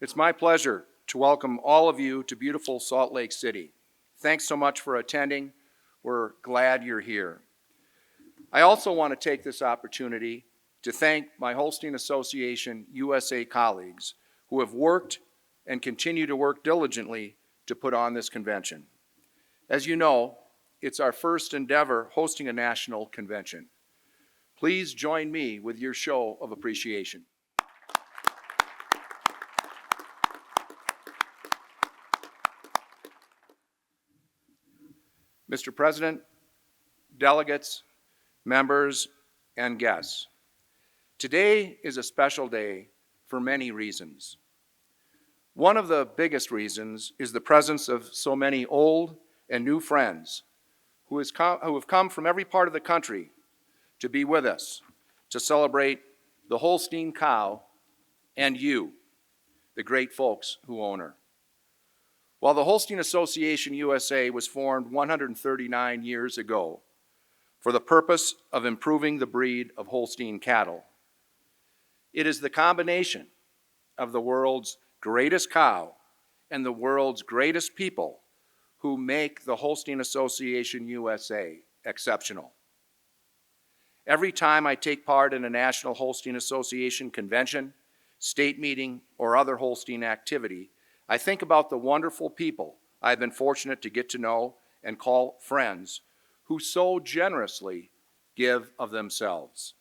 It's my pleasure to welcome all of you to beautiful Salt Lake City. Thanks so much for attending. We're glad you're here. I also want to take this opportunity to thank my Holstein Association USA colleagues who have worked and continue to work diligently to put on this convention. As you know, it's our first endeavor hosting a national convention. Please join me with your show of appreciation. Mr. President, delegates, members, and guests, today is a special day for many reasons. One of the biggest reasons is the presence of so many old and new friends who have come from every part of the country to be with us, to celebrate the Holstein cow and you, the great folks who own her. While the Holstein Association USA was formed 139 years ago for the purpose of improving the breed of Holstein cattle, it is the combination of the world's greatest cow and the world's greatest people who make the Holstein Association USA exceptional. Every time I take part in a National Holstein Association convention, state meeting, or other Holstein activity, I think about the wonderful people I've been fortunate to get to know and call friends who so generously give of themselves.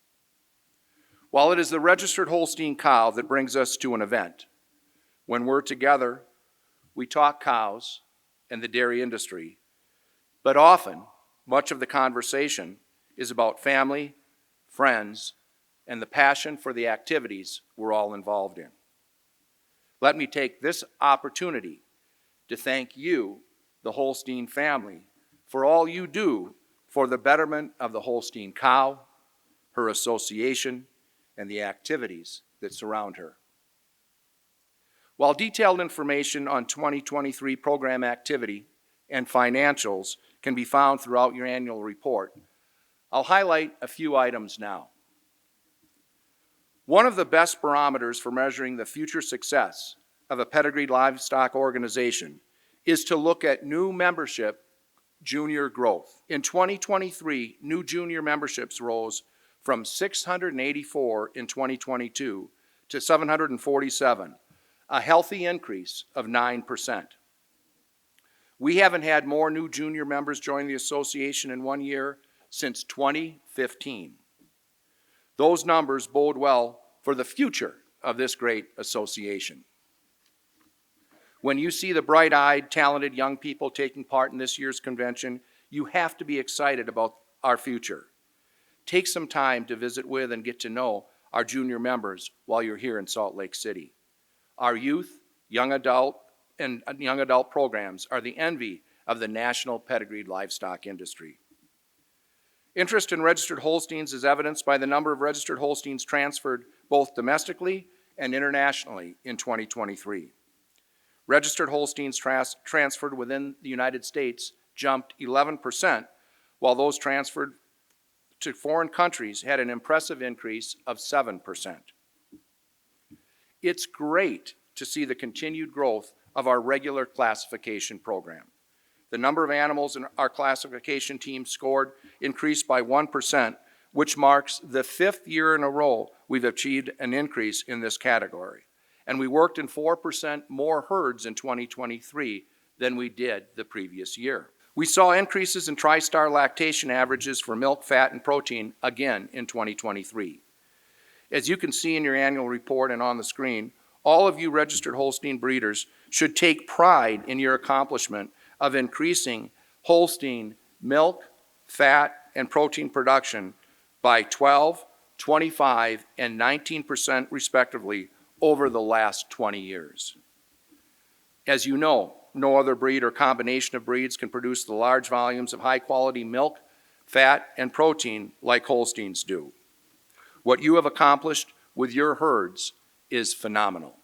While it is the registered Holstein cow that brings us to an event, when we're together, we talk cows and the dairy industry, but often, much of the conversation is about family, friends, and the passion for the activities we're all involved in. Let me take this opportunity to thank you, the Holstein family, for all you do for the betterment of the Holstein cow, her association, and the activities that surround her. While detailed information on 2023 program activity and financials can be found throughout your annual report, I'll highlight a few items now. One of the best barometers for measuring the future success of a pedigreed livestock organization is to look at new membership junior growth. In 2023, new junior memberships rose from 684 in 2022 to 747, a healthy increase of 9%. We haven't had more new junior members join the association in 1 year since 2015. Those numbers bode well for the future of this great association. When you see the bright-eyed, talented young people taking part in this year's convention, you have to be excited about our future. Take some time to visit with and get to know our junior members while you're here in Salt Lake City. Our youth, young adult, and young adult programs are the envy of the national pedigreed livestock industry. Interest in registered Holsteins is evidenced by the number of registered Holsteins transferred both domestically and internationally in 2023. Registered Holsteins transferred within the United States jumped 11%, while those transferred to foreign countries had an impressive increase of 7%. It's great to see the continued growth of our regular classification program. The number of animals in our classification team scored increased by 1%, which marks the 5th year in a row we've achieved an increase in this category. And we worked in 4% more herds in 2023 than we did the previous year. We saw increases in TriStar lactation averages for milk, fat, and protein again in 2023. As you can see in your annual report and on the screen, all of you registered Holstein breeders should take pride in your accomplishment of increasing Holstein milk, fat, and protein production by 12, 25, and 19% respectively over the last 20 years. As you know, no other breed or combination of breeds can produce the large volumes of high-quality milk, fat, and protein like Holsteins do. What you have accomplished with your herds is phenomenal.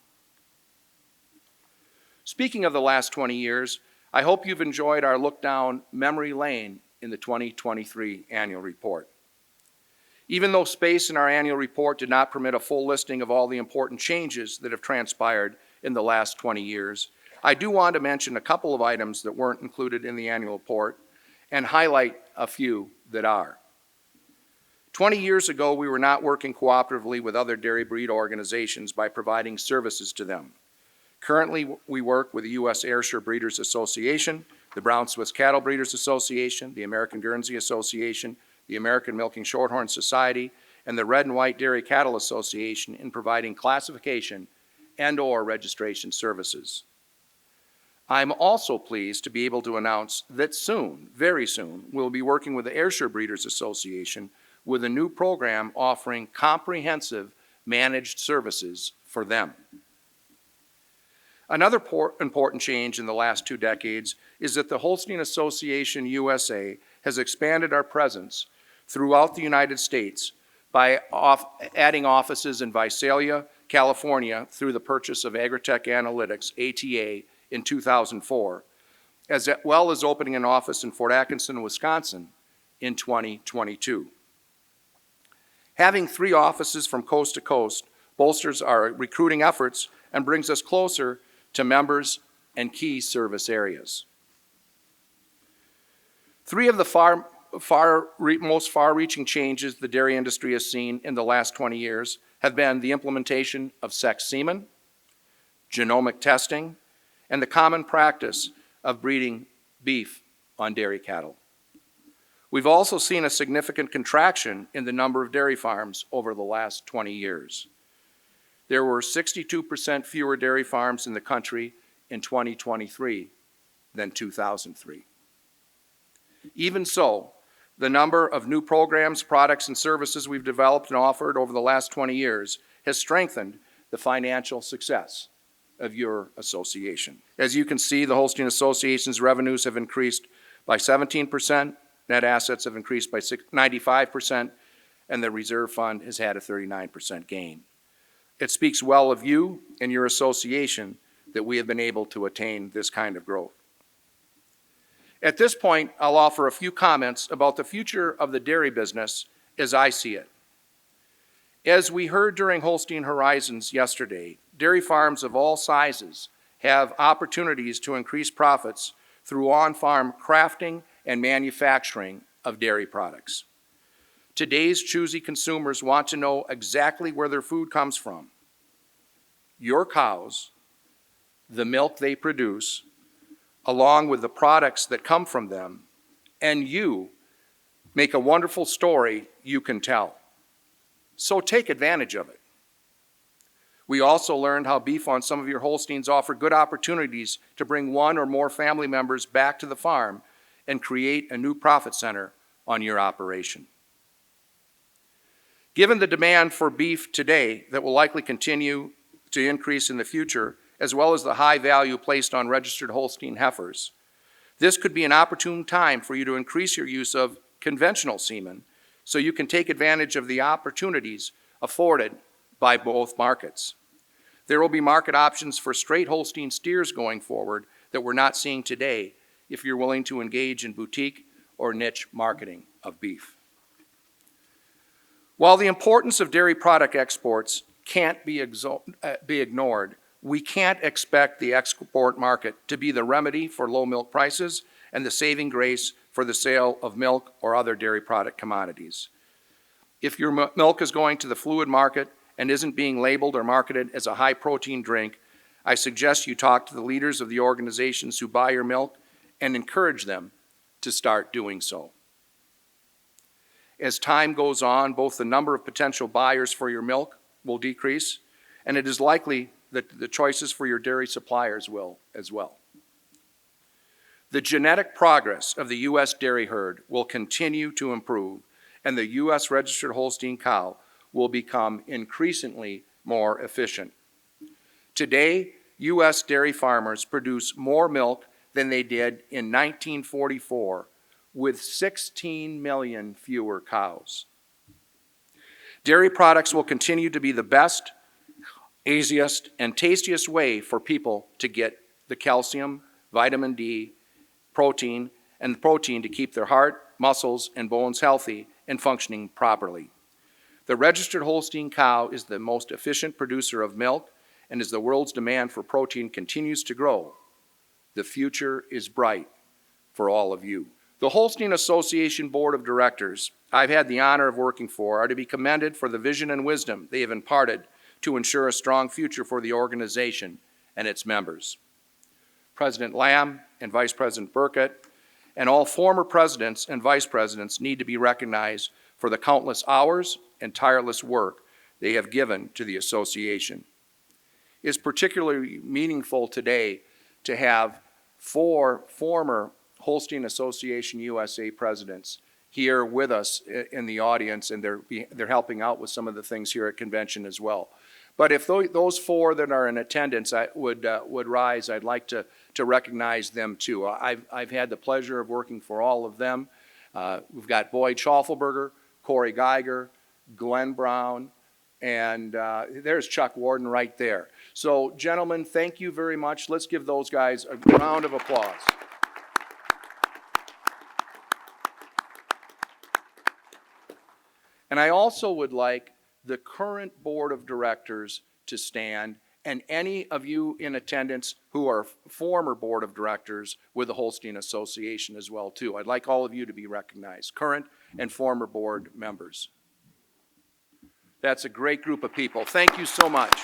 Speaking of the last 20 years, I hope you've enjoyed our look down memory lane in the 2023 annual report. Even though space in our annual report did not permit a full listing of all the important changes that have transpired in the last 20 years, I do want to mention a couple of items that weren't included in the annual report and highlight a few that are. 20 years ago, we were not working cooperatively with other dairy breed organizations by providing services to them. Currently, we work with the U.S. Ayrshire Breeders Association, the Brown Swiss Cattle Breeders Association, the American Guernsey Association, the American Milking Shorthorn Society, and the Red and White Dairy Cattle Association in providing classification and/or registration services. I'm also pleased to be able to announce that soon, very soon, we'll be working with the Ayrshire Breeders Association with a new program offering comprehensive managed services for them. Another important change in the last 2 decades is that the Holstein Association USA has expanded our presence throughout the United States by adding offices in Visalia, California through the purchase of Agritech Analytics, ATA, in 2004, as well as opening an office in Fort Atkinson, Wisconsin in 2022. Having 3 offices from coast to coast bolsters our recruiting efforts and brings us closer to members and key service areas. 3 of the most far-reaching changes the dairy industry has seen in the last 20 years have been the implementation of sex semen, genomic testing, and the common practice of breeding beef on dairy cattle. We've also seen a significant contraction in the number of dairy farms over the last 20 years. There were 62% fewer dairy farms in the country in 2023 than 2003. Even so, the number of new programs, products, and services we've developed and offered over the last 20 years has strengthened the financial success of your association. As you can see, the Holstein Association's revenues have increased by 17%, net assets have increased by 95%, and the reserve fund has had a 39% gain. It speaks well of you and your association that we have been able to attain this kind of growth. At this point, I'll offer a few comments about the future of the dairy business as I see it. As we heard during Holstein Horizons yesterday, dairy farms of all sizes have opportunities to increase profits through on-farm crafting and manufacturing of dairy products. Today's choosy consumers want to know exactly where their food comes from. Your cows, the milk they produce, along with the products that come from them, and you make a wonderful story you can tell. So take advantage of it. We also learned how beef on some of your Holsteins offer good opportunities to bring 1 or more family members back to the farm and create a new profit center on your operation. Given the demand for beef today that will likely continue to increase in the future, as well as the high value placed on registered Holstein heifers, this could be an opportune time for you to increase your use of conventional semen so you can take advantage of the opportunities afforded by both markets. There will be market options for straight Holstein steers going forward that we're not seeing today if you're willing to engage in boutique or niche marketing of beef. While the importance of dairy product exports can't be ignored, we can't expect the export market to be the remedy for low milk prices and the saving grace for the sale of milk or other dairy product commodities. If your milk is going to the fluid market and isn't being labeled or marketed as a high-protein drink, I suggest you talk to the leaders of the organizations who buy your milk and encourage them to start doing so. As time goes on, both the number of potential buyers for your milk will decrease, and it is likely that the choices for your dairy suppliers will as well. The genetic progress of the U.S. dairy herd will continue to improve, and the U.S. registered Holstein cow will become increasingly more efficient. Today, U.S. dairy farmers produce more milk than they did in 1944, with 16 million fewer cows. Dairy products will continue to be the best, easiest, and tastiest way for people to get the calcium, vitamin D, protein, and protein to keep their heart, muscles, and bones healthy and functioning properly. The registered Holstein cow is the most efficient producer of milk, and as the world's demand for protein continues to grow, the future is bright for all of you. The Holstein Association Board of Directors I've had the honor of working for are to be commended for the vision and wisdom they have imparted to ensure a strong future for the organization and its members. President Lamb and Vice President Burkett and all former presidents and vice presidents need to be recognized for the countless hours and tireless work they have given to the association. It is particularly meaningful today to have 4 former Holstein Association USA presidents here with us in the audience, and they're helping out with some of the things here at convention as well. But if those 4 that are in attendance would rise, I'd like to recognize them too. I've had the pleasure of working for all of them. We've got Boyd Schaufelberger, Corey Geiger, Glenn Brown, and there's Chuck Warden right there. So, gentlemen, thank you very much. Let's give those guys a round of applause. And I also would like the current board of directors to stand, and any of you in attendance who are former board of directors with the Holstein Association as well too. I'd like all of you to be recognized, current and former board members. That's a great group of people. Thank you so much.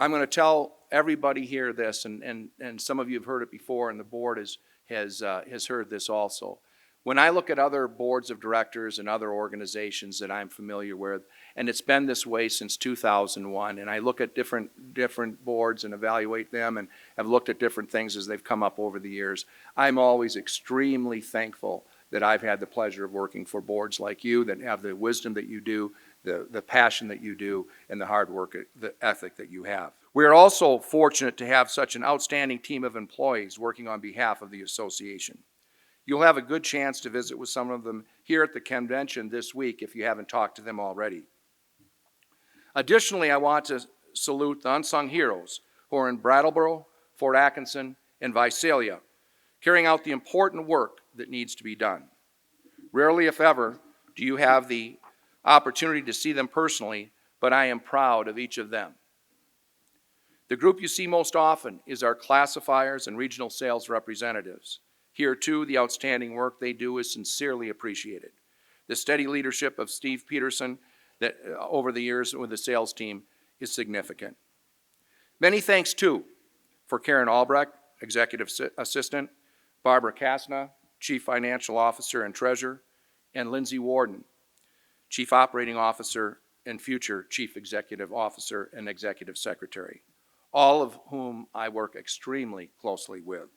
I'm going to tell everybody here this, and some of you have heard it before, and the board has heard this also. When I look at other boards of directors and other organizations that I'm familiar with, and it's been this way since 2001, and I look at different boards and evaluate them, and have looked at different things as they've come up over the years, I'm always extremely thankful that I've had the pleasure of working for boards like you that have the wisdom that you do, the passion that you do, and the hard work, the ethic that you have. We are also fortunate to have such an outstanding team of employees working on behalf of the association. You'll have a good chance to visit with some of them here at the convention this week if you haven't talked to them already. Additionally, I want to salute the unsung heroes who are in Brattleboro, Fort Atkinson, and Visalia, carrying out the important work that needs to be done. Rarely, if ever, do you have the opportunity to see them personally, but I am proud of each of them. The group you see most often is our classifiers and regional sales representatives. Here, too, the outstanding work they do is sincerely appreciated. The steady leadership of Steve Peterson that over the years with the sales team is significant. Many thanks, too, for Karen Albrecht, Executive Assistant, Barbara Kasna, Chief Financial Officer and Treasurer, and Lindsay Warden, Chief Operating Officer and future Chief Executive Officer and Executive Secretary, all of whom I work extremely closely with.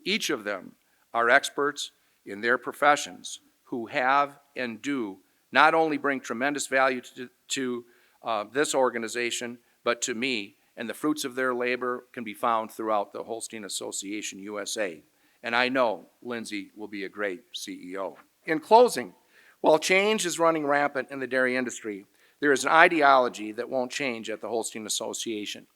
Each of them are experts in their professions who have and do not only bring tremendous value to this organization, but to me, and the fruits of their labor can be found throughout the Holstein Association USA. And I know Lindsay will be a great CEO. In closing, while change is running rampant in the dairy industry, there is an ideology that won't change at the Holstein Association.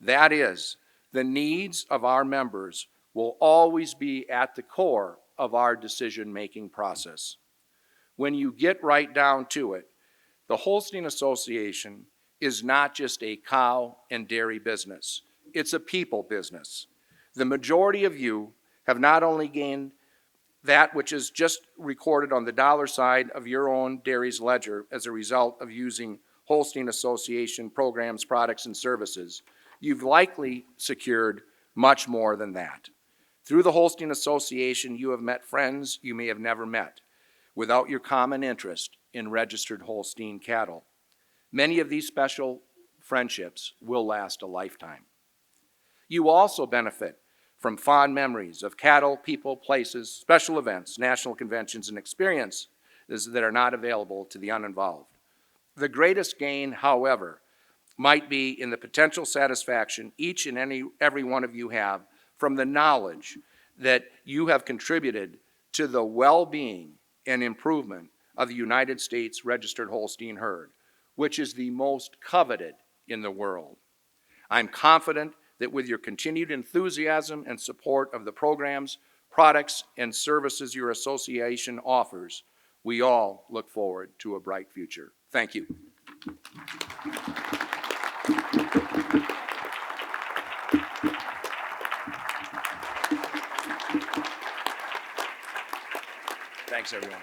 That is, the needs of our members will always be at the core of our decision-making process. When you get right down to it, the Holstein Association is not just a cow and dairy business. It's a people business. The majority of you have not only gained that which is just recorded on the dollar side of your own dairy's ledger as a result of using Holstein Association programs, products, and services, you've likely secured much more than that. Through the Holstein Association, you have met friends you may have never met without your common interest in registered Holstein cattle. Many of these special friendships will last a lifetime. You also benefit from fond memories of cattle, people, places, special events, national conventions, and experiences that are not available to the uninvolved. The greatest gain, however, might be in the potential satisfaction each and every one of you have from the knowledge that you have contributed to the well-being and improvement of the United States registered Holstein herd, which is the most coveted in the world. I'm confident that with your continued enthusiasm and support of the programs, products, and services your association offers, We all look forward to a bright future. Thank you. Thanks, everyone.